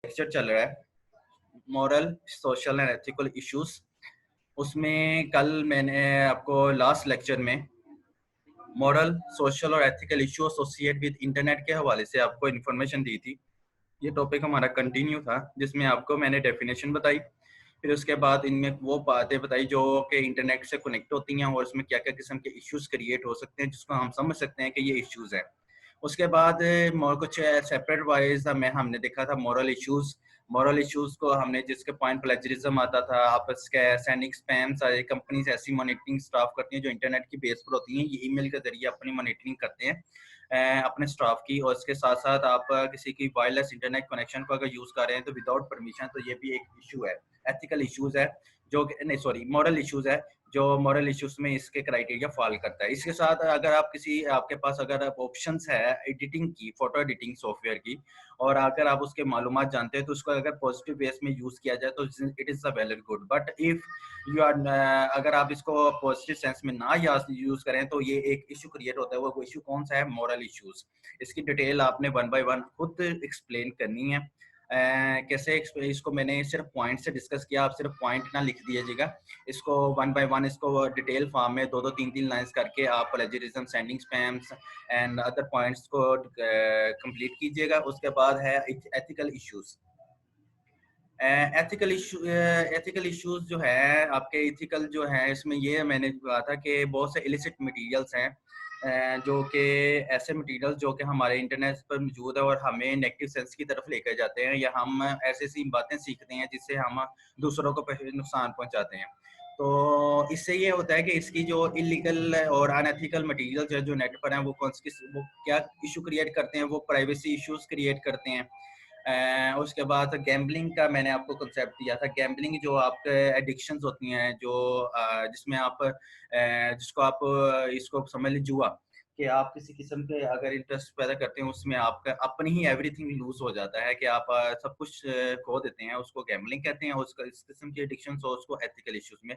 Lecture चल रहा है moral social and ethical issues. उसमें कल मैंने आपको लास्ट लेक्चर में मॉरल सोशल और ethical issue associate with internet के हवाले से आपको इन्फॉर्मेशन दी थी। ये टॉपिक हमारा कंटिन्यू था जिसमें आपको मैंने डेफिनेशन बताई, फिर उसके बाद इनमें वो बातें बताई जो कि इंटरनेट से कनेक्ट होती हैं और उसमें क्या क्या किस्म के इश्यूज क्रिएट हो सकते हैं जिसको हम समझ सकते हैं कि ये इश्यूज हैं। उसके बाद कुछ सेपरेट वाइज हमने देखा था मॉरल इश्यूज को हमने जिसके पॉइंट प्लेजरिज्म आता था, आपस के सैनिक स्पैम, सारी कंपनीज ऐसी मॉनिटरिंग स्टाफ करती हैं जो इंटरनेट की बेस पर होती हैं, ये ईमेल के जरिए अपनी मॉनिटरिंग करते हैं अपने स्टाफ की। और इसके साथ साथ आप किसी की वायरलेस इंटरनेट कनेक्शन को अगर यूज कर रहे हैं तो विदाउट परमिशन, तो ये भी एक इशू है। एथिकल इश्यूज है जो नहीं सॉरी मॉरल इश्यूज है जो मॉरल इश्यूज में इसके क्राइटेरिया फॉल करता है। इसके साथ अगर आप आपके पास अगर ऑप्शंस है एडिटिंग की, फोटो एडिटिंग सॉफ्टवेयर की, और अगर आप उसके मालूमात जानते हैं तो उसको अगर पॉजिटिव बेस में यूज किया जाए तो it is a well and good. But if you are अगर आप इसको पॉजिटिव सेंस में ना यूज करें तो ये एक इशू क्रिएट होता है। वो इशू कौन सा है? Moral issues. इसकी डिटेल आपने वन बाय वन खुद एक्सप्लेन करनी है। कैसे इसको मैंने सिर्फ पॉइंट से डिस्कस किया, आप सिर्फ पॉइंट ना लिख दीजिएगा, इसको वन बाय वन इसको डिटेल फॉर्म में दो दो तीन तीन लाइंस करके आप plagiarism, sending spams and other points को कंप्लीट कीजिएगा। उसके बाद है एथिकल इश्यूज। एथिकल इश्यूज जो है आपके इथिकल जो है, इसमें ये मैंने कहा था कि बहुत से इलिसिट मटेरियल्स हैं जो कि ऐसे मटेरियल्स जो कि हमारे इंटरनेट पर मौजूद है और हमें नेगेटिव सेंस की तरफ लेकर जाते हैं, या हम ऐसी बातें सीखते हैं जिससे हम दूसरों को नुकसान पहुंचाते हैं। तो इससे ये होता है कि इसकी जो इलीगल और अनएथिकल मटेरियल्स है जो नेट पर हैं वो क्या इशू क्रिएट करते हैं? वो प्राइवेसी इश्यूज क्रिएट करते हैं। उसके बाद गैम्बलिंग का मैंने आपको कंसेप्ट दिया था। गैम्बलिंग जो आपके एडिक्शंस होती हैं जो जिसमें आप जिसको आप इसको समझ लीजिए जुआ, कि आप किसी किस्म के अगर इंटरेस्ट पैदा करते हैं उसमें आपका अपनी ही एवरीथिंग लूज हो जाता है कि आप सब कुछ खो देते हैं, उसको गैम्बलिंग कहते हैं। उसका इस किस्म की एडिक्शन हो उसको एथिकल इश्यूज में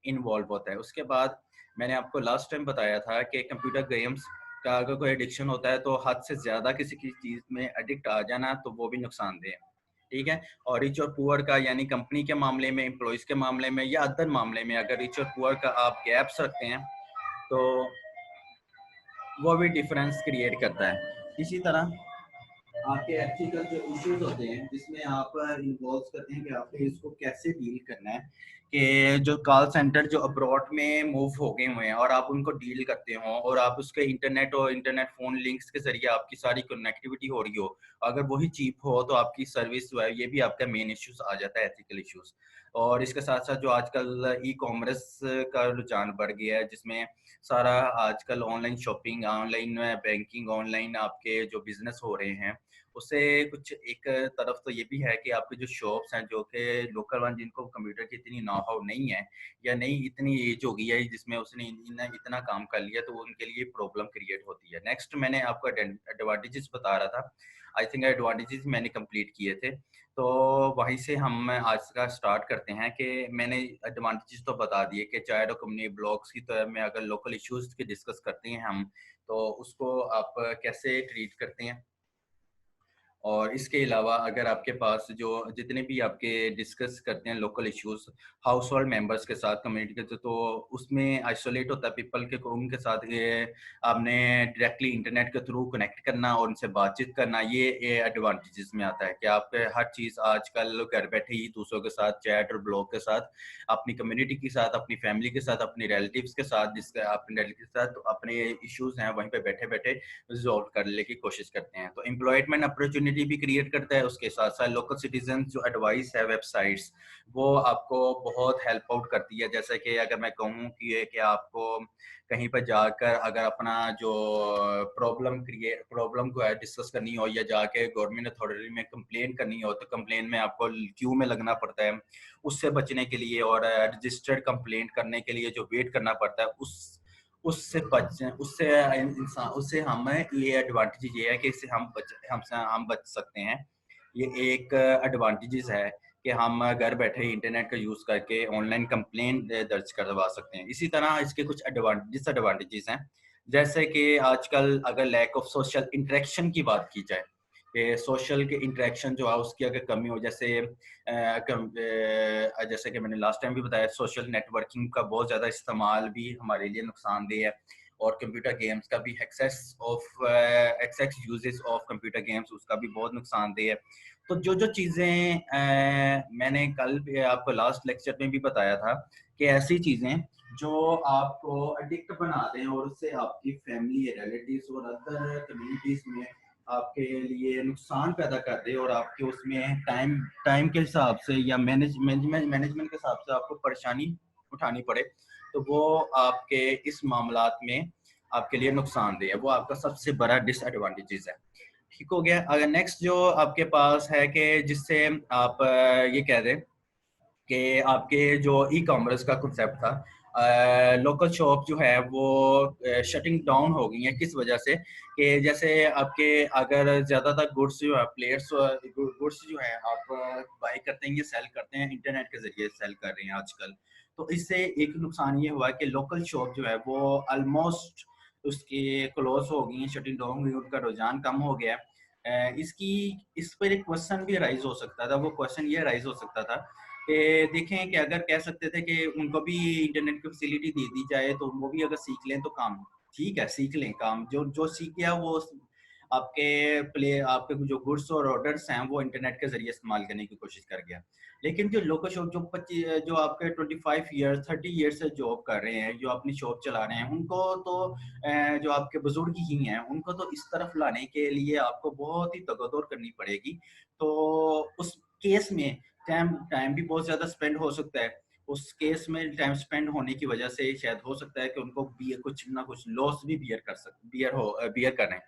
इन्वॉल्व होता है। उसके बाद मैंने आपको लास्ट टाइम बताया था कि कंप्यूटर गेम्स का अगर कोई एडिक्शन होता है तो हद से ज्यादा किसी की चीज में एडिक्ट आ जाना तो वो भी नुकसानदेह है। ठीक है। और रिच और पुअर का यानी कंपनी के मामले में, एम्प्लॉयज के मामले में या अदर मामले में अगर रिच और पुअर का आप गैप्स रखते हैं तो वो भी डिफरेंस क्रिएट करता है। इसी तरह आपके एथिकल जो इश्यूज होते हैं जिसमें आप इन्वॉल्व करते हैं कि आपको इसको कैसे डील करना है, कि जो कॉल सेंटर जो अब्रॉड में मूव हो गए हुए हैं और आप उनको डील करते हो और आप उसके इंटरनेट और इंटरनेट फोन लिंक्स के जरिए आपकी सारी कनेक्टिविटी हो रही हो, अगर वही चीप हो तो आपकी सर्विस जो है ये भी आपका मेन इश्यूज आ जाता है, एथिकल इश्यूज। और इसके साथ साथ जो आजकल ई कॉमर्स का रुझान बढ़ गया है जिसमें सारा आजकल online shopping, online banking, online आपके जो बिजनेस हो रहे हैं, उससे कुछ एक तरफ तो ये भी है कि आपके जो शॉप्स हैं जो कि लोकल वन जिनको कंप्यूटर की इतनी नो हाउ नहीं है या नहीं इतनी एज हो गई है जिसमें उसने इतना काम कर लिया, तो उनके लिए प्रॉब्लम क्रिएट होती है। नेक्स्ट मैंने आपको एडवांटेजेस बता रहा था, आई थिंक एडवांटेजेस मैंने कंप्लीट किए थे, तो वहीं से हम आज का स्टार्ट करते हैं कि मैंने एडवांटेजेस तो बता दिए कि चाहे कंपनी ब्लॉग्स की तरह में अगर लोकल इश्यूज की डिस्कस करते हैं हम, तो उसको आप कैसे ट्रीट करते हैं। और इसके अलावा अगर आपके पास जो जितने भी आपके डिस्कस करते हैं local issues house hold members के साथ, कम्युनिटी के, तो उसमें आइसोलेट होता है पीपल के, उनके साथ ये आपने डायरेक्टली इंटरनेट के थ्रू कनेक्ट करना और उनसे बातचीत करना, ये एडवांटेजेस में आता है कि आपके हर चीज़ आजकल घर बैठे ही दूसरों के साथ चैट और ब्लॉग के साथ, अपनी कम्युनिटी के साथ, अपनी फैमिली के साथ, अपनी रिलेटिव्स के साथ, जिसके अपने रिलेटिव के साथ अपने इश्यूज हैं वहीं पे बैठे बैठे रिजॉल्व करने की कोशिश करते हैं। तो एम्प्लॉयमेंट अपॉर्चुनिटी भी क्रिएट करता है। उसके साथ साथ लोकल सिटीजन जो एडवाइस है वेबसाइट्स, वो आपको बहुत हेल्प आउट करती है। जैसे कि अगर मैं कहूँ कि आपको कहीं पर जाकर अगर अपना जो प्रॉब्लम को है डिस्कस करनी हो या जाके गवर्नमेंट अथॉरिटी में कंप्लेन करनी हो, तो कंप्लेन में आपको क्यू में लगना पड़ता है, उससे बचने के लिए और रजिस्टर्ड कंप्लेंट करने के लिए जो वेट करना पड़ता है उससे इंसान उससे हमें ये एडवांटेज ये है कि इससे हम बच सकते हैं। ये एक एडवांटेजेस है कि हम घर बैठे ही इंटरनेट का यूज करके ऑनलाइन कंप्लेन दर्ज करवा सकते हैं। इसी तरह इसके कुछ डिसएडवांटेजेस हैं, जैसे कि आजकल अगर लैक ऑफ सोशल इंटरेक्शन की बात की जाए, कि सोशल के इंटरेक्शन जो है उसकी अगर कमी हो, जैसे कि मैंने लास्ट टाइम भी बताया, सोशल नेटवर्किंग का बहुत ज़्यादा इस्तेमाल भी हमारे लिए नुकसानदेह है, और कंप्यूटर गेम्स का भी excess uses of computer games उसका भी बहुत नुकसानदेह है। तो जो जो चीज़ें मैंने कल भी आपको लास्ट लेक्चर में भी बताया था कि ऐसी चीज़ें जो आपको एडिक्ट बना दें और उससे आपकी फैमिली, रिलेटिव्स और अदर कम्युनिटीज में आपके लिए नुकसान पैदा कर दे, और आपके उसमें टाइम टाइम के हिसाब से या मैनेजमेंट के हिसाब से आपको परेशानी उठानी पड़े, तो वो आपके इस मामलात में आपके लिए नुकसानदेह है, वो आपका सबसे बड़ा डिसएडवांटेजेस है। ठीक हो गया। अगर नेक्स्ट जो आपके पास है कि जिससे आप ये कह दें कि आपके जो ई कॉमर्स का कंसेप्ट था, लोकल शॉप जो है वो शटिंग डाउन हो गई है, किस वजह से कि जैसे आपके अगर ज़्यादातर गुड्स जो है गुड्स जो है आप बाई करते हैं, ये सेल करते हैं, इंटरनेट के ज़रिए सेल कर रहे हैं आजकल। तो इससे एक नुकसान ये हुआ कि लोकल शॉप जो है वो ऑलमोस्ट उसकी क्लोज हो गई हैं, शटिंग डाउन हुई, उनका रुझान कम हो गया है। इसकी इस पर एक क्वेश्चन भी राइज हो सकता था, वो क्वेश्चन ये राइज हो सकता था कि देखें कि अगर कह सकते थे कि उनको भी इंटरनेट की फैसिलिटी दे दी जाए तो वो भी अगर सीख लें तो काम ठीक है, सीख लें काम, जो जो सीख गया वो आपके जो गुड्स और ऑर्डर्स हैं वो इंटरनेट के जरिए इस्तेमाल करने की कोशिश कर गया। लेकिन जो लोकल शॉप जो 25 जो आपके 25 ईयर 30 ईयर से जॉब कर रहे हैं, जो अपनी शॉप चला रहे हैं, उनको तो जो आपके बुजुर्ग ही हैं उनको तो इस तरफ लाने के लिए आपको बहुत ही तगदौर करनी पड़ेगी। तो उस केस में टाइम टाइम भी बहुत ज़्यादा स्पेंड हो सकता है। उस केस में टाइम स्पेंड होने की वजह से शायद हो सकता है कि उनको कुछ ना कुछ लॉस भी बियर करें।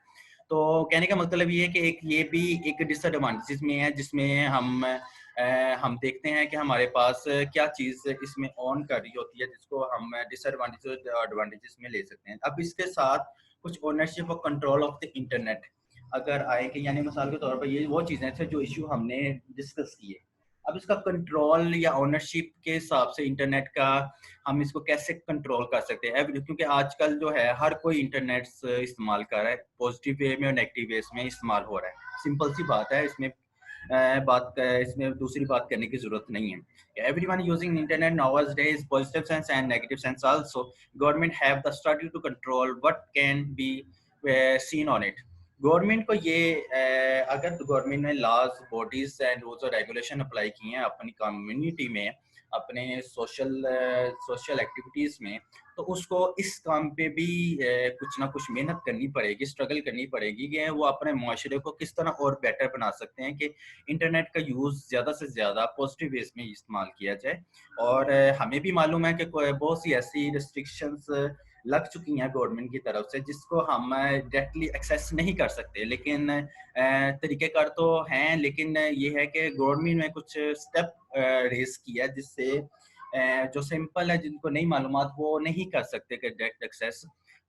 तो कहने का मतलब ये है कि ये भी एक डिसएडवांटेज में है, जिसमें हम देखते हैं कि हमारे पास क्या चीज़ इसमें ऑन कर रही होती है, जिसको हम डिसएडवांटेज और एडवांटेजेस में ले सकते हैं। अब इसके साथ कुछ ओनरशिप और कंट्रोल ऑफ द इंटरनेट अगर आए कि यानी मिसाल के तौर पर ये वो चीज़ें थे जो इश्यू हमने डिस्कस किए। अब इसका कंट्रोल या ओनरशिप के हिसाब से इंटरनेट का हम इसको कैसे कंट्रोल कर सकते हैं, क्योंकि आजकल जो है हर कोई इंटरनेट इस्तेमाल कर रहा है, पॉजिटिव वे में और नेगेटिव वे में इस्तेमाल हो रहा है। सिंपल सी बात है, इसमें दूसरी बात करने की जरूरत नहीं है। Everyone using internet nowadays, positive sense and negative sense also. Government have the struggle to control what can be seen on it. Government को ये अगर गवर्नमेंट ने लॉज, बॉडीज एंड रूल्स और रेगुलेशन अप्लाई किए हैं अपनी कम्युनिटी में, अपने सोशल एक्टिविटीज में, तो उसको इस काम पे भी कुछ ना कुछ मेहनत करनी पड़ेगी, स्ट्रगल करनी पड़ेगी कि वो अपने मुआशरे को किस तरह और बेटर बना सकते हैं कि इंटरनेट का यूज़ ज़्यादा से ज़्यादा पॉजिटिव वेज में इस्तेमाल किया जाए। और हमें भी मालूम है कि बहुत सी ऐसी रिस्ट्रिक्शंस लग चुकी हैं गवर्नमेंट की तरफ से जिसको हम डायरेक्टली एक्सेस नहीं कर सकते, लेकिन तरीक़ेकार तो हैं, लेकिन ये है कि गवर्नमेंट ने कुछ स्टेप रेस किया जिससे जो सिंपल है, जिनको नहीं मालूमात वो नहीं कर सकते कि डायरेक्ट एक्सेस।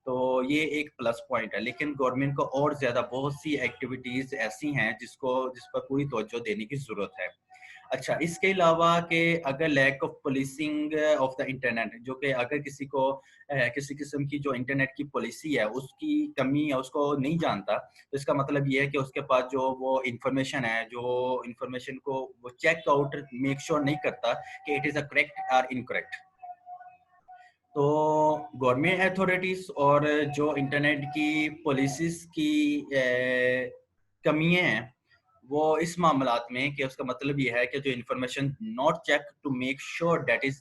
तो ये एक प्लस पॉइंट है, लेकिन गवर्नमेंट को और ज़्यादा बहुत सी एक्टिविटीज़ ऐसी हैं जिस पर पूरी तवज्जो देने की ज़रूरत है। अच्छा, इसके अलावा कि अगर lack of policing of the internet, जो कि अगर किसी को किसी किस्म की जो इंटरनेट की पॉलिसी है उसकी कमी है, उसको नहीं जानता, तो इसका मतलब ये है कि उसके पास जो वो इंफॉर्मेशन है, जो इंफॉर्मेशन को वो चेक आउट मेक श्योर नहीं करता कि इट इज़ अ करेक्ट और इनकरेक्ट। तो गवर्नमेंट अथॉरिटीज़ और जो इंटरनेट की पॉलिसीज़ की कमियाँ हैं, वो इस मामलात में कि उसका मतलब ये है कि जो information not check to make sure that is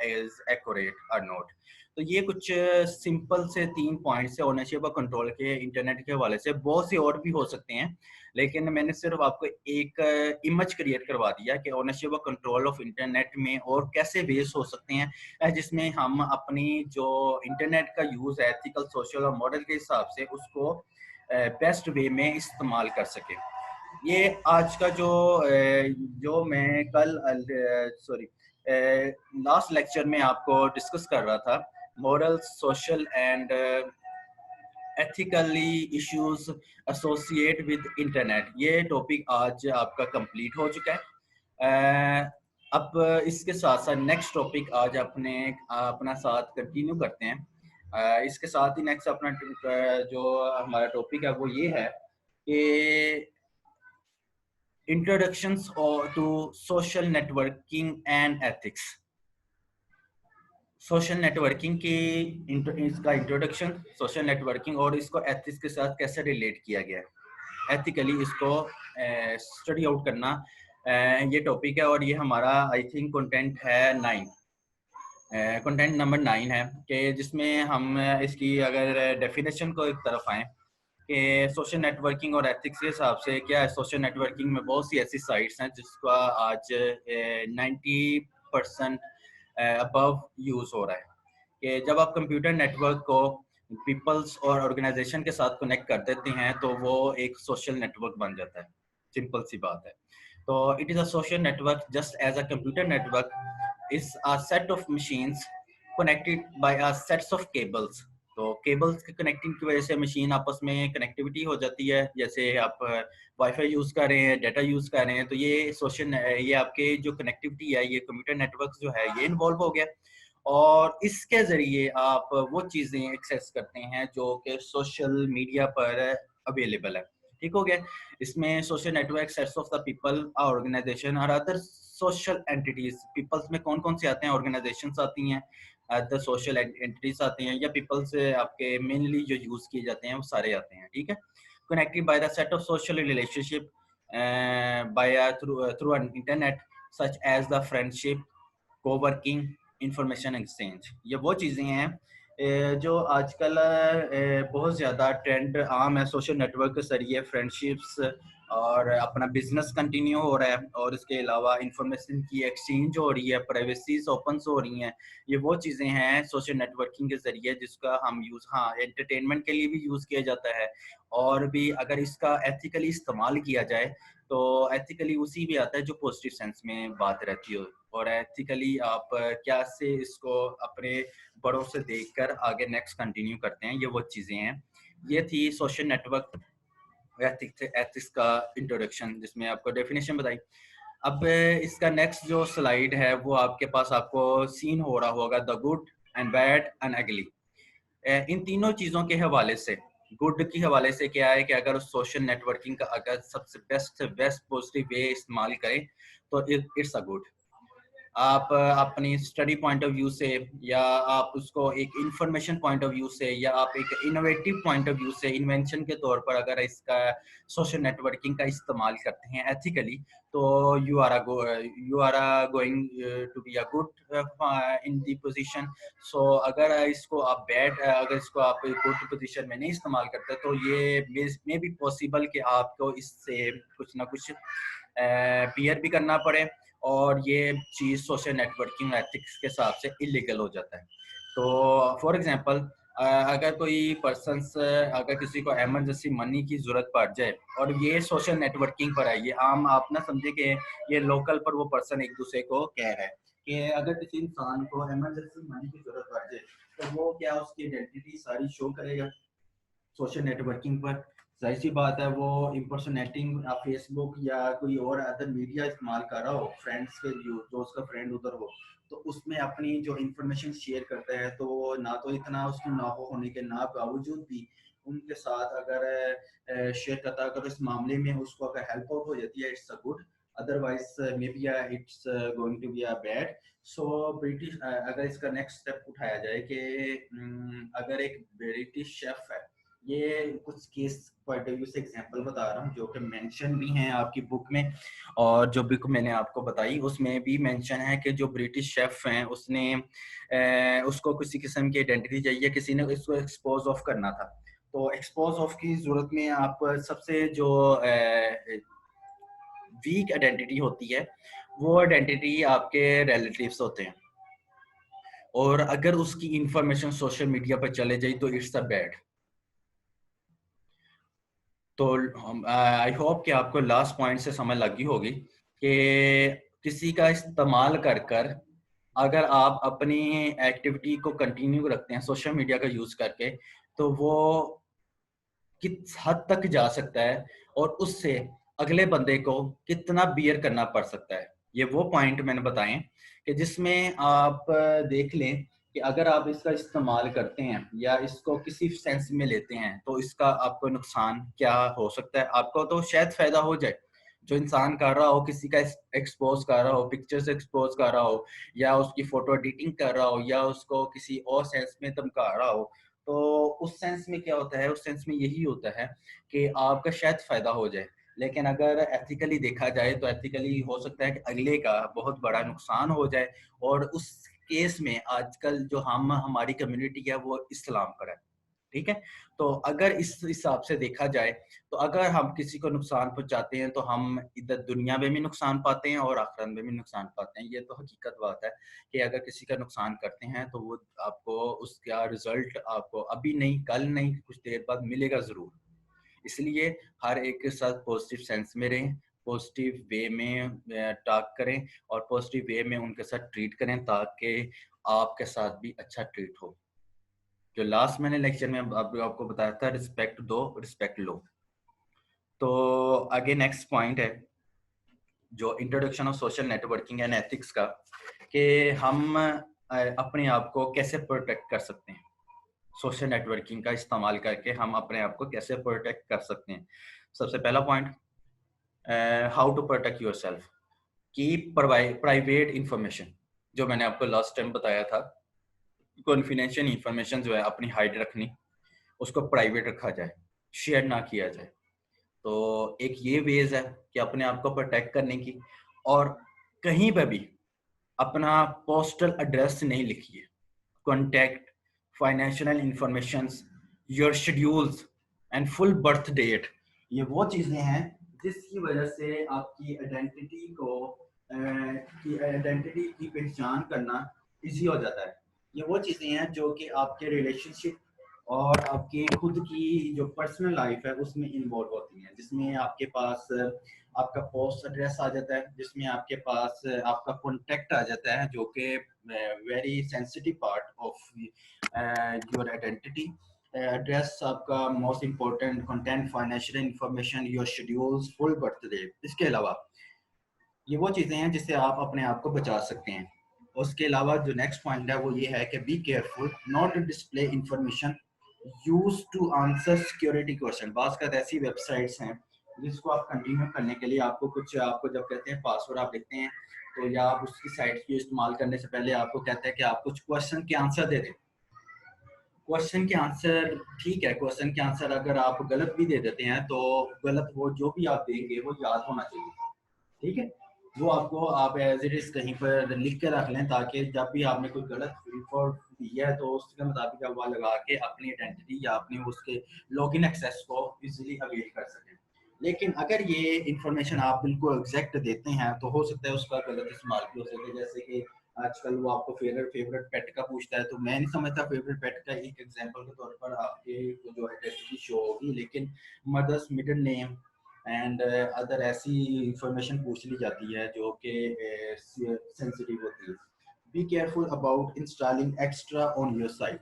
accurate और नॉट। तो ये कुछ सिंपल से 3 पॉइंट्स है ओनरशिप और कंट्रोल के इंटरनेट के हवाले से। बहुत से और भी हो सकते हैं, लेकिन मैंने सिर्फ आपको एक इमेज क्रिएट करवा दिया कि ओनरशिप और कंट्रोल ऑफ इंटरनेट में और कैसे वेस हो सकते हैं, जिसमें हम अपनी जो इंटरनेट का यूज़ है एथिकल, सोशल और मॉरल के हिसाब से उसको बेस्ट वे में इस्तेमाल कर सके। ये आज का जो मैं कल लास्ट लेक्चर में आपको डिस्कस कर रहा था, moral, social and ethically issues associate with internet, ये टॉपिक आज आपका कंप्लीट हो चुका है। अब इसके साथ साथ नेक्स्ट टॉपिक आज अपना साथ कंटिन्यू करते हैं। इसके साथ ही नेक्स्ट अपना जो हमारा टॉपिक है वो ये है कि introductions to social networking and ethics. Social networking की इसका इंट्रोडक्शन, सोशल नेटवर्किंग और इसको एथिक्स के साथ कैसे रिलेट किया गया है, एथिकली इसको स्टडी आउट करना, ये टॉपिक है। और ये हमारा आई थिंक कंटेंट है 9, कंटेंट नंबर 9 है, कि जिसमें हम इसकी अगर डेफिनेशन को एक तरफ आए कि सोशल नेटवर्किंग और एथिक्स के हिसाब से क्या है। सोशल नेटवर्किंग में बहुत सी ऐसी साइट्स हैं जिसका आज 90% अबव यूज़ हो रहा है, कि जब आप कंप्यूटर नेटवर्क को पीपल्स और ऑर्गेनाइजेशन के साथ कनेक्ट कर देते हैं तो वो एक सोशल नेटवर्क बन जाता है। सिंपल सी बात है। तो it is a social network just as a computer network is a set of machines connected by a sets of cables. तो केबल्स के कनेक्टिंग की वजह से मशीन आपस में कनेक्टिविटी हो जाती है। जैसे आप वाईफाई यूज़ कर रहे हैं, डाटा यूज़ कर रहे हैं, तो ये आपके जो कनेक्टिविटी है, ये कंप्यूटर नेटवर्क जो है ये इन्वॉल्व हो गया। और इसके ज़रिए आप वो चीज़ें एक्सेस करते हैं जो कि सोशल मीडिया पर अवेलेबल है। ठीक हो गया? इसमें social network sets of the people, organisation और अदर सोशल एंटिटीज़। पीपल्स में कौन-कौन से आते हैं? ऑर्गेनाइजेशंस आती हैं, अदर सोशल एंटिटीज़ आती हैं, या पीपल्स आपके मेनली जो यूज़ किए जाते हैं वो सारे आते हैं। ठीक है? Connected by the set of social relationship by through an internet such as the friendship, co-working, information exchange. ये वो चीज़ें हैं जो आजकल बहुत ज़्यादा ट्रेंड आम है। सोशल नेटवर्क के ज़रिए फ्रेंडशिप्स और अपना बिजनेस कंटिन्यू हो रहा है, और इसके अलावा इंफॉर्मेशन की एक्सचेंज हो रही है, प्राइवेसीज ओपन हो रही हैं। ये वो चीज़ें हैं सोशल नेटवर्किंग के ज़रिए जिसका हम यूज़, हाँ, एंटरटेनमेंट के लिए भी यूज़ किया जाता है, और भी अगर इसका एथिकली इस्तेमाल किया जाए तो एथिकली उसी भी आता है जो पॉजिटिव सेंस में बात रहती हो। और एथिकली आप क्या से इसको अपने बड़ों से देखकर आगे नेक्स्ट कंटिन्यू करते हैं, ये वो चीज़ें हैं। ये थी सोशल नेटवर्क एथिक्स का इंट्रोडक्शन, जिसमें आपको डेफिनेशन बताई। अब इसका नेक्स्ट जो स्लाइड है वो आपके पास आपको सीन हो रहा होगा, the good and bad and अगली। इन तीनों चीज़ों के हवाले से, गुड के हवाले से क्या है कि अगर सोशल नेटवर्किंग का अगर सबसे बेस्ट से बेस्ट पॉजिटिव वे इस्तेमाल करें तो इट्स अ गुड। आप अपनी स्टडी पॉइंट ऑफ व्यू से, या आप उसको एक इंफॉर्मेशन पॉइंट ऑफ व्यू से, या आप एक इनोवेटिव पॉइंट ऑफ व्यू से इन्वेंशन के तौर पर अगर इसका सोशल नेटवर्किंग का इस्तेमाल करते हैं एथिकली, तो you are going to be a good in the position. So अगर इसको आप गुड पोजीशन में नहीं इस्तेमाल करते तो ये मे बी पॉसिबल कि आपको इससे कुछ ना कुछ बियर भी करना पड़े, और ये चीज़ सोशल नेटवर्किंग एथिक्स के हिसाब से इलीगल हो जाता है। तो फॉर एग्जांपल अगर कोई पर्सन्स, अगर किसी को इमरजेंसी मनी की ज़रूरत पड़ जाए और ये सोशल नेटवर्किंग पर है, ये आम आप ना समझे कि ये लोकल पर वो पर्सन एक दूसरे को कह रहा है कि अगर किसी इंसान को इमरजेंसी मनी की ज़रूरत पड़ जाए तो वो क्या उसकी आइडेंटिटी सारी शो करेगा सोशल नेटवर्किंग पर। जाहिर सी बात है वो इम्पर्सनेटिंग फेसबुक या कोई और अदर मीडिया इस्तेमाल कर रहा हो, फ्रेंड्स के जो उसका फ्रेंड उधर हो, तो उसमें अपनी जो इंफॉर्मेशन शेयर करता है, तो ना तो इतना उसकी नाहो होने के ना बावजूद भी उनके साथ अगर शेयर करता है, अगर इस मामले में उसको अगर हेल्प आउट हो जाती है, it's a good. Otherwise maybe it's going to be a bad. So British, अगर इसका नेक्स्ट स्टेप उठाया जाए कि अगर एक ब्रिटिश शेफ है, ये कुछ केस पॉइंट ऑफ व्यू से एग्जांपल बता रहा हूँ जो कि मेंशन भी हैं आपकी बुक में, और जो बुक मैंने आपको बताई उसमें भी मेंशन है कि जो ब्रिटिश शेफ हैं उसने उसको किसी किस्म की आइडेंटिटी चाहिए, किसी ने इसको एक्सपोज ऑफ करना था। तो एक्सपोज ऑफ की जरूरत में आप सबसे जो वीक आइडेंटिटी होती है वो आइडेंटिटी आपके रिलेटिव्स होते हैं, और अगर उसकी इंफॉर्मेशन सोशल मीडिया पर चले जाए तो इट्स अ बैड। तो आई होप कि आपको लास्ट पॉइंट से समझ लगी होगी कि किसी का इस्तेमाल कर कर अगर आप अपनी एक्टिविटी को कंटिन्यू रखते हैं सोशल मीडिया का यूज़ करके, तो वो किस हद तक जा सकता है और उससे अगले बंदे को कितना बियर करना पड़ सकता है। ये वो पॉइंट मैंने बताए कि जिसमें आप देख लें कि अगर आप इसका इस्तेमाल करते हैं या इसको किसी सेंस में लेते हैं तो इसका आपको नुकसान क्या हो सकता है। आपको तो शायद फायदा हो जाए, जो इंसान कर रहा हो, किसी का एक्सपोज कर रहा हो, पिक्चर्स एक्सपोज कर रहा हो, या उसकी फोटो एडिटिंग कर रहा हो, या उसको किसी और सेंस में धमका रहा हो, तो उस सेंस में क्या होता है, उस सेंस में यही होता है कि आपका शायद फायदा हो जाए। लेकिन अगर एथिकली देखा जाए तो एथिकली हो सकता है कि अगले का बहुत बड़ा नुकसान हो जाए। और उस केस में आजकल जो हमारी कम्युनिटी है वो इस्लाम पर है, ठीक है। तो अगर इस हिसाब से देखा जाए तो अगर हम किसी को नुकसान पहुंचाते हैं तो हम इधर दुनिया में भी नुकसान पाते हैं और आखिरत में भी नुकसान पाते हैं। ये तो हकीकत बात है कि अगर किसी का नुकसान करते हैं तो वो आपको उसका रिजल्ट आपको अभी नहीं, कल नहीं, कुछ देर बाद मिलेगा जरूर। इसलिए हर एक के साथ पॉजिटिव सेंस में रहें, पॉजिटिव वे में टॉक करें और पॉजिटिव वे में उनके साथ ट्रीट करें ताकि आपके साथ भी अच्छा ट्रीट हो। जो लास्ट मैंने लेक्चर में आपको बताया था, रिस्पेक्ट दो, रिस्पेक्ट लो। तो आगे नेक्स्ट पॉइंट है जो introduction of social networking and ethics का, कि हम अपने आप को कैसे प्रोटेक्ट कर सकते हैं। सोशल नेटवर्किंग का इस्तेमाल करके हम अपने आप को कैसे प्रोटेक्ट कर सकते हैं। सबसे पहला point, how to protect yourself. Keep private information, जो मैंने आपको लास्ट टाइम बताया था, कॉन्फिडेंशियल इंफॉर्मेशन जो है अपनी हाइड रखनी, उसको प्राइवेट रखा जाए, शेयर ना किया जाए। तो एक ये वेज है कि अपने आप को प्रोटेक्ट करने की। और कहीं पर भी अपना पोस्टल एड्रेस नहीं लिखिए, contact, financial information, your schedules and full birth date, ये वो चीज़ें हैं जिसकी वजह से आपकी आइडेंटिटी की पहचान करना इजी हो जाता है। ये वो चीज़ें हैं जो कि आपके रिलेशनशिप और आपकी खुद की जो पर्सनल लाइफ है उसमें इन्वॉल्व होती हैं, जिसमें आपके पास आपका पोस्ट एड्रेस आ जाता है, जिसमें आपके पास आपका कॉन्टैक्ट आ जाता है, जो कि very sensitive part of your identity. Address आपका most important, content, financial information, your schedules, full birth date. इसके अलावा ये वो चीज़ें हैं जिससे आप अपने आप को बचा सकते हैं। उसके अलावा जो नेक्स्ट पॉइंट है वो ये है कि be careful not to display information use to answer security question. बात करते ऐसी वेबसाइट्स हैं जिसको आप कंटिन्यू करने के लिए आपको जब कहते हैं पासवर्ड आप लिखते हैं, तो या आप उसकी साइट की इस्तेमाल करने से पहले आपको कहते हैं कि आप कुछ क्वेश्चन के आंसर दे दें। क्वेश्चन के आंसर ठीक है, क्वेश्चन के आंसर अगर आप गलत भी दे देते हैं तो गलत वो जो भी आप देंगे वो याद होना चाहिए, ठीक है। वो आपको आप एज इट इज कहीं पर लिख के रख लें ताकि जब भी आपने कोई गलत info दी है तो उसके मुताबिक आप वहाँ लगा के अपनी आइडेंटिटी या अपने उसके लॉगिन एक्सेस को इजीली अवेल कर सकें। लेकिन अगर ये इंफॉर्मेशन आप बिल्कुल एग्जैक्ट देते हैं तो हो सकता है उसका गलत इस्तेमाल भी हो सके। जैसे कि आजकल वो आपको फेवरेट पेट का पूछता है, तो मैं नहीं समझता फेवरेट पेट का एक एग्जांपल के तौर पर आपके जो आइडेंटिटी शो होगी, लेकिन mother's middle name and other ऐसी इंफॉर्मेशन पूछ ली जाती है जो कि सेंसिटिव होती है। Be careful about installing extra on your site,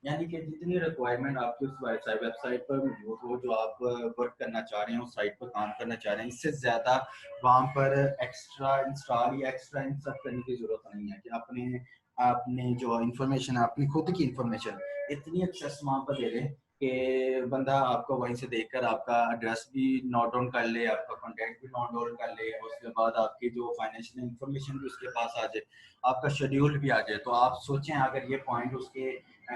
यानी कि जितनी रिक्वायरमेंट आपकी उस वेबसाइट पर मौजूद हो, जो आप वर्क करना चाह रहे हैं, उस साइट पर काम करना चाह रहे हैं, इससे ज़्यादा वहाँ पर एक्स्ट्रा इंस्टॉल या एक्स्ट्रा इंसर्ट करने की ज़रूरत नहीं है कि अपने आपने जो इंफॉर्मेशन है, अपनी खुद की इंफॉर्मेशन इतनी एक्सेस वहाँ पर दे दें कि बंदा आपको वहीं से देखकर आपका एड्रेस भी नोट डाउन कर ले, आपका कॉन्टैक्ट भी नोट डाउन कर ले, उसके बाद आपकी जो फाइनेंशियल इंफॉर्मेशन भी उसके पास आ जाए, आपका शेड्यूल भी आ जाए। तो आप सोचें अगर ये पॉइंट उसके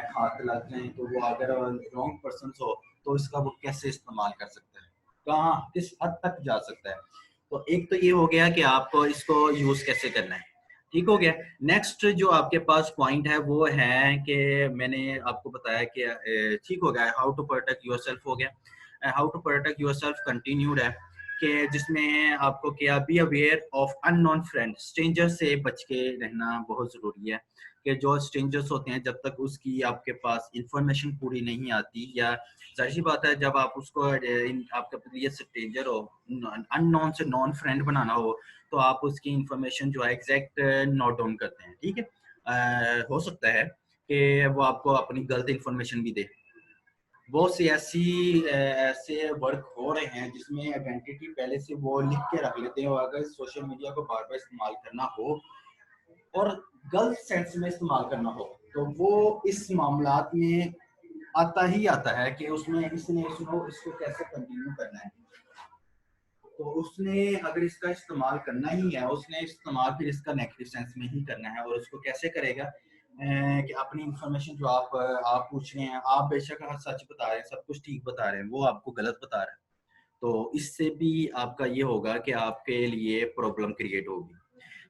हाथ लग जाए तो वो अगर रॉन्ग पर्सन हो तो इसका वो कैसे इस्तेमाल कर सकता है, कहाँ किस हद तक जा सकता है। तो एक तो ये हो गया कि आपको इसको यूज कैसे करना है, ठीक हो गया। नेक्स्ट जो आपके पास पॉइंट है वो है कि मैंने आपको बताया कि ठीक हो गया, हाउ टू प्रोटेक्ट योरसेल्फ हो गया। How to protect yourself continued है कि जिसमें आपको क्या be aware of unknown friend, stranger से बच के रहना बहुत ज़रूरी है। कि जो स्ट्रेंजर्स होते हैं जब तक उसकी आपके पास इंफॉर्मेशन पूरी नहीं आती, या जाहिर सी बात है जब आप उसको आपके लिए स्ट्रेंजर हो, अननोन से नॉन फ्रेंड बनाना हो, तो आप उसकी इंफॉर्मेशन जो है एग्जैक्ट नोट डाउन करते हैं, ठीक है। हो सकता है कि वो आपको अपनी गलत इंफॉर्मेशन भी दे। बहुत सी ऐसे वर्क हो रहे हैं जिसमें आइडेंटिटी पहले से वो लिख के रख लेते हैं, और अगर सोशल मीडिया को बार बार इस्तेमाल करना हो और गलत सेंस में इस्तेमाल करना हो तो वो इस मामलात में आता ही आता है कि उसमें इसने सुनो इसको कैसे कंटिन्यू करना है। तो उसने अगर इसका इस्तेमाल करना ही है, उसने इस्तेमाल फिर इसका नेगेटिव सेंस में ही करना है। और उसको कैसे करेगा कि अपनी इंफॉर्मेशन जो आप पूछ रहे हैं, आप बेशक सच बता रहे हैं, सब कुछ ठीक बता रहे हैं, वो आपको गलत बता रहा है, तो इससे भी आपका ये होगा कि आपके लिए प्रॉब्लम क्रिएट होगी।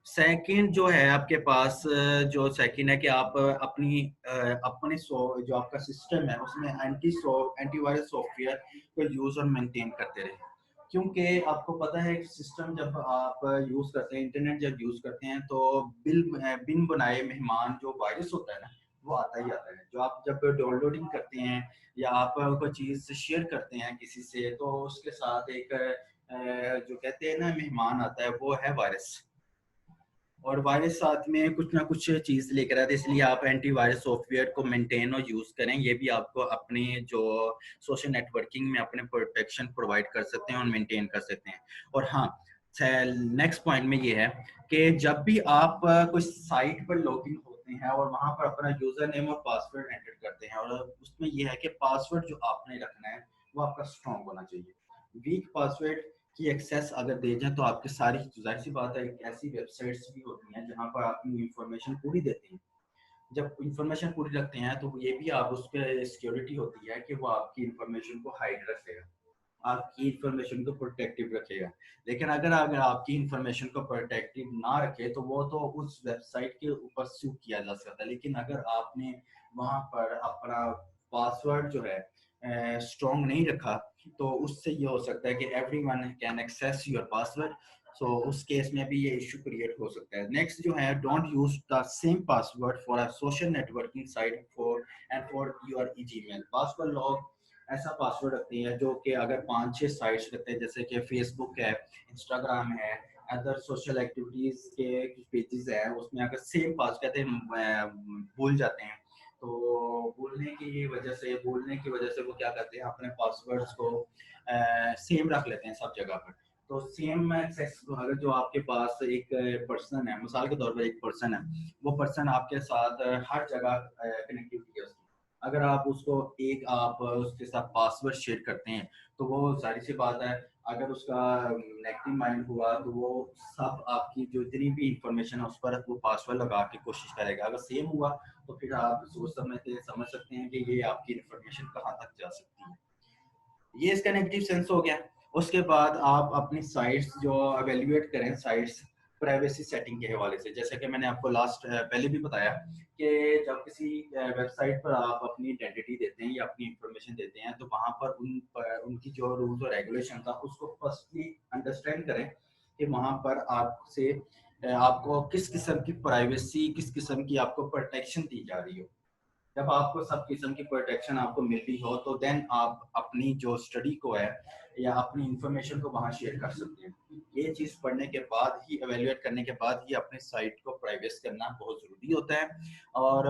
सेकंड जो है आपके पास, जो सेकंड है कि आप अपने जो आपका सिस्टम है उसमें एंटीवायरस सॉफ्टवेयर को यूज और मेंटेन करते रहे। क्योंकि आपको पता है कि सिस्टम जब आप यूज करते हैं, इंटरनेट जब यूज करते हैं, तो बिन बनाए मेहमान जो वायरस होता है ना, वो आता ही आता है। जो आप जब डाउनलोडिंग करते हैं या आप कोई चीज शेयर करते हैं किसी से, तो उसके साथ एक जो कहते हैं ना मेहमान आता है, वो है वायरस। और वायरस साथ में कुछ ना कुछ चीज लेकर आते हैं, इसलिए आप एंटीवायरस सॉफ्टवेयर को मेंटेन और यूज करें। ये भी आपको अपनी जो सोशल नेटवर्किंग में अपने प्रोटेक्शन प्रोवाइड कर सकते हैं और मेंटेन कर सकते हैं। और हाँ, नेक्स्ट पॉइंट में ये है कि जब भी आप कोई साइट पर लॉगिन होते हैं और वहां पर अपना यूजर नेम और पासवर्ड एंटर करते हैं, और उसमें ये है कि पासवर्ड जो आपने रखना है वो आपका स्ट्रॉन्ग होना चाहिए। वीक पासवर्ड की एक्सेस अगर दे जाए तो आपकी सारी, जाहिर सी बात है, ऐसी वेबसाइट्स भी होती हैं जहां पर अपनी इंफॉर्मेशन पूरी देते हैं। जब इंफॉर्मेशन पूरी रखते हैं तो ये भी आप उस पर सिक्योरिटी होती है कि वो आपकी इंफॉर्मेशन को हाइड रखेगा, आपकी इंफॉर्मेशन को प्रोटेक्टिव रखेगा। लेकिन अगर आपकी इंफॉर्मेशन को प्रोटेक्टिव ना रखे तो वो तो उस वेबसाइट के ऊपर सू किया जा सकता है। लेकिन अगर आपने वहां पर अपना पासवर्ड जो है स्ट्रॉन्ग नहीं रखा, तो उससे ये हो सकता है कि everyone can access your password. So उस केस में भी ये इशू क्रिएट हो सकता है। नेक्स्ट जो है, don't use the same password for a social networking site for your Gmail. Password log ऐसा पासवर्ड रखती है जो कि अगर 5-6 साइट्स रखते हैं, जैसे कि फेसबुक है, इंस्टाग्राम है, अदर सोशल एक्टिविटीज के कुछ पेजेस है, उसमें अगर सेम पास कहते हैं भूल जाते हैं, तो बोलने की वजह से वो क्या करते हैं, अपने पासवर्ड्स को सेम रख लेते हैं सब जगह पर। तो सेम एक्सेस, अगर जो आपके पास एक पर्सन है, मिसाल के तौर पर एक पर्सन है, वो पर्सन आपके साथ हर जगह कनेक्टिविटी है उसकी, अगर आप उसके साथ पासवर्ड शेयर करते हैं, तो वो जाहिर सी बात है, अगर उसका नेगेटिव माइंड हुआ तो वो सब आपकी जो इतनी भी इंफॉर्मेशन है उस पर वो पासवर्ड लगा के कोशिश करेगा। अगर सेम हुआ तो फिर आप समझ सकते हैं कि ये आपकी इंफॉर्मेशन कहाँ तक जा सकती है। ये इसका नेगेटिव सेंस हो गया। उसके बाद आप अपनी साइट्स जो एवेल्युएट करें, साइट्स प्राइवेसी सेटिंग के हवाले से, जैसे कि मैंने आपको पहले भी बताया कि जब किसी वेबसाइट पर आप अपनी आइडेंटिटी देते हैं या अपनी इंफॉर्मेशन देते हैं, तो वहां पर उनकी जो रूल्स और रेगुलेशन था उसको फर्स्टली अंडरस्टैंड करें कि वहां पर आपको किस किस्म की प्राइवेसी, किस किस्म की आपको प्रोटेक्शन दी जा रही हो। जब आपको सब किस्म की प्रोटेक्शन आपको मिल रही हो, तो देन आप अपनी जो स्टडी को है या अपनी इंफॉर्मेशन को वहां शेयर कर सकते हैं। ये चीज पढ़ने के बाद ही, एवेल्युएट करने के बाद ही अपने साइट को प्राइवेट करना बहुत जरूरी होता है। और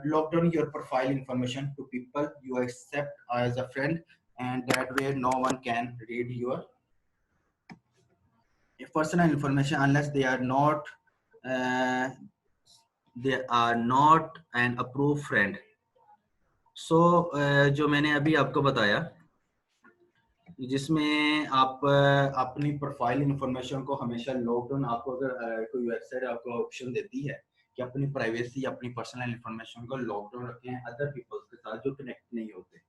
lock down your profile information to people you accept as a friend, and that way no one can read your personal information unless uh, they are not an approved friend. सो जो मैंने अभी आपको बताया, जिसमें आप अपनी प्रोफाइल इंफॉर्मेशन को हमेशा लॉकडाउन, आपको अगर कोई वेबसाइट आपको ऑप्शन देती है कि अपनी प्राइवेसी, अपनी पर्सनल इंफॉर्मेशन को लॉकडाउन रखें अदर पीपल्स के साथ जो कनेक्ट नहीं होते,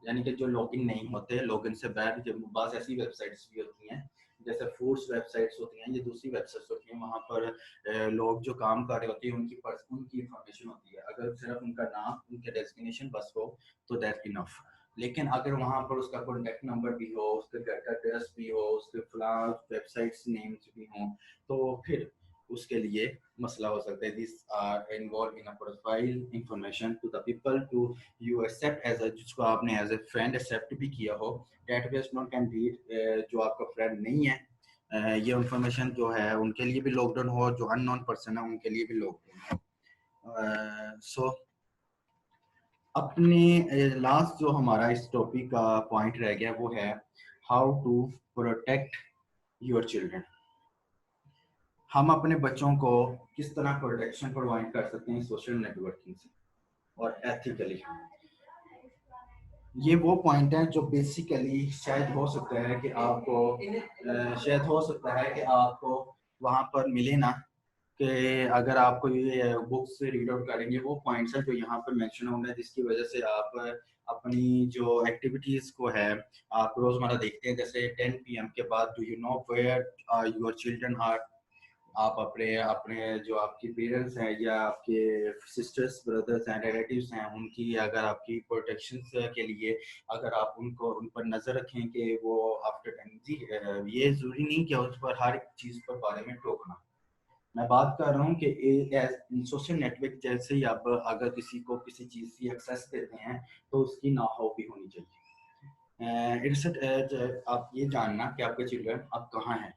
यानी कि जो लॉगिन नहीं होते, लॉगिन से बैठ, जब बात ऐसी वेबसाइट्स भी होती हैं जैसे फूड्स वेबसाइट्स होती हैं, ये दूसरी वेबसाइट्स होती हैं, वहाँ पर लोग जो काम कर रहे होते हैं उनकी इंफॉर्मेशन होती है। अगर सिर्फ उनका नाम, उनके डेजिग्नेशन बस हो तो दैट इनफ। लेकिन अगर वहाँ पर उसका कॉन्टेक्ट नंबर भी हो, उसके घर का एड्रेस भी हो, उसके फला वेबसाइट्स नेम्स भी हों, तो फिर उसके लिए मसला हो सकता है। This are involve in a profile information to the people to you accept as a, जिसको आपने एज ए फ्रेंड एक्सेप्ट भी किया हो, डेटाबेस नॉट कैन रीड, जो आपका फ्रेंड नहीं है, ये इंफॉर्मेशन जो है उनके लिए भी लॉकडाउन हो, जो अननोन पर्सन है उनके लिए भी लॉकडाउन हो। सो अपने लास्ट जो हमारा इस टॉपिक का पॉइंट रह गया वो है how to protect your children. हम अपने बच्चों को किस तरह प्रोटेक्शन प्रोवाइड कर सकते हैं सोशल नेटवर्किंग से और एथिकली। ये वो पॉइंट है जो बेसिकली शायद हो सकता है कि आपको शायद हो सकता है कि आपको वहां पर मिले ना, कि अगर आपको ये बुक्स रीड आउट करेंगे वो पॉइंट्स हैं जो यहाँ पर मेंशन होंगे, जिसकी वजह से आप अपनी जो एक्टिविटीज को है आप रोजमर्रा देखते हैं, जैसे 10 PM के बाद do you know where your children are, आप अपने अपने जो आपके पेरेंट्स हैं या आपके सिस्टर्स ब्रदर्स हैं रिलेटिव्स हैं उनकी अगर आपकी प्रोटेक्शन के लिए अगर आप उनको उन पर नज़र रखें कि वो आफ्टर टेन जी, ये ज़रूरी नहीं कि उस पर हर एक चीज़ पर बारे में टोकना। मैं बात कर रहा हूँ कि सोशल नेटवर्क जैसे ही आप अगर किसी को किसी चीज़ की एक्सेस देते हैं तो उसकी नाहो भी होनी चाहिए। इट्स आप ये जानना कि आपके चिल्ड्रन आप कहाँ हैं,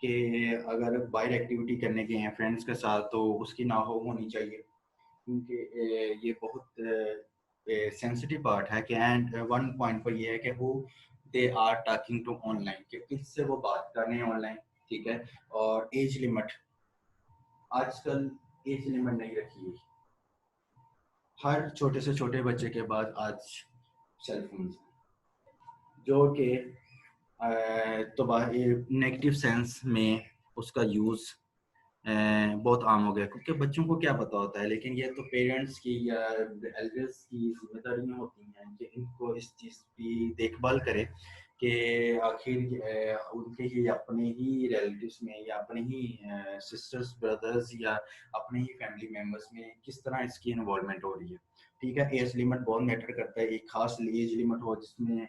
कि अगर बाहर एक्टिविटी करने गए हैं फ्रेंड्स के साथ तो उसकी ना हो होनी चाहिए, क्योंकि ये बहुत सेंसिटिव पार्ट है कि एंड वन पॉइंट पर ये है कि वो they are talking to online, कि किससे वो बात कर रहे हैं ऑनलाइन। ठीक है। और एज लिमिट, आजकल एज लिमिट नहीं रखी है, हर छोटे से छोटे बच्चे के बाद आज सेल फोन, जो कि तो नेगेटिव सेंस में उसका यूज़ बहुत आम हो गया, क्योंकि बच्चों को क्या पता होता है, लेकिन ये तो पेरेंट्स की या एल्डर्स की जिम्मेदारियां होती हैं कि इनको इस चीज़ की देखभाल करें कि आखिर उनके ही अपने ही रिलेटिव्स में या अपने ही सिस्टर्स ब्रदर्स या अपने ही फैमिली मेम्बर्स में किस तरह इसकी इन्वॉल्वमेंट हो रही है। ठीक है, एज लिमिट बहुत मैटर करता है, एक खास एज लिमिट हो जिसमें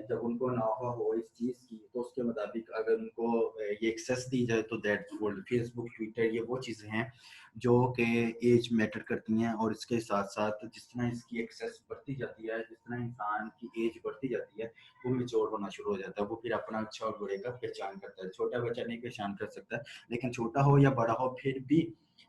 जब उनको नाफा हो इस चीज़ की तो उसके मुताबिक अगर उनको ये एक्सेस दी जाए तो दैट वर्ल्ड फेसबुक ट्विटर ये वो चीज़ें हैं जो कि एज मैटर करती हैं, और इसके साथ साथ जिस तरह इसकी एक्सेस बढ़ती जाती है, जिस तरह इंसान की एज बढ़ती जाती है वो मेच्योर होना शुरू हो जाता है, वो फिर अपना अच्छा और बुरे का पहचान करता है। छोटा बच्चा नहीं पहचान कर सकता, लेकिन छोटा हो या बड़ा हो फिर भी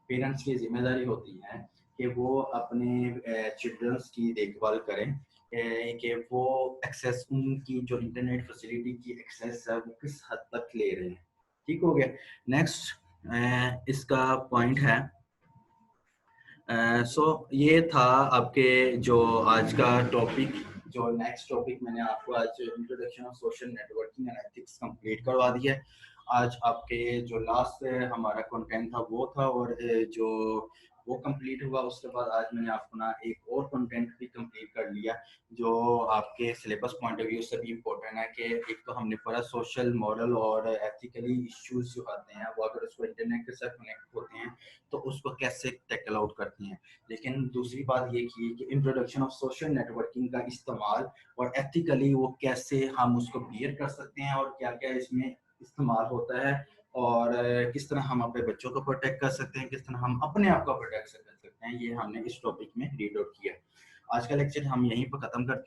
पेरेंट्स की जिम्मेदारी होती है कि वो अपने चिल्ड्रंस की देखभाल करें, कि वो एक्सेस उनकी जो इंटरनेट फैसिलिटी की एक्सेस है वो किस हद तक ले रहे हैं। ठीक हो गया। नेक्स्ट इसका पॉइंट है, सो ये था आपके जो आज का टॉपिक, जो नेक्स्ट टॉपिक मैंने आपको आज introduction of social networking and ethics complete करवा दिया है। आज आपके जो लास्ट हमारा कंटेंट था वो था, और जो वो कंप्लीट हुआ उसके बाद आज मैंने अपना एक और कंटेंट भी कंप्लीट कर लिया जो आपके सिलेबस पॉइंट ऑफ व्यू से भी इम्पोर्टेंट है, कि एक तो हमने पढ़ा सोशल मॉरल और एथिकली इश्यूज जो आते हैं वो अगर उसको इंटरनेट के साथ कनेक्ट होते हैं तो उसको कैसे टैकल आउट करती हैं। लेकिन दूसरी बात ये की कि इंट्रोडक्शन ऑफ सोशल नेटवर्किंग का इस्तेमाल और एथिकली वो कैसे हम उसको बियर कर सकते हैं और क्या क्या इसमें इस्तेमाल होता है, और किस तरह हम अपने बच्चों को प्रोटेक्ट कर सकते हैं, किस तरह हम अपने आप को प्रोटेक्ट कर सकते हैं, ये हमने इस टॉपिक में रीड आउट किया। आज का लेक्चर हम यहीं पर ख़त्म करते हैं।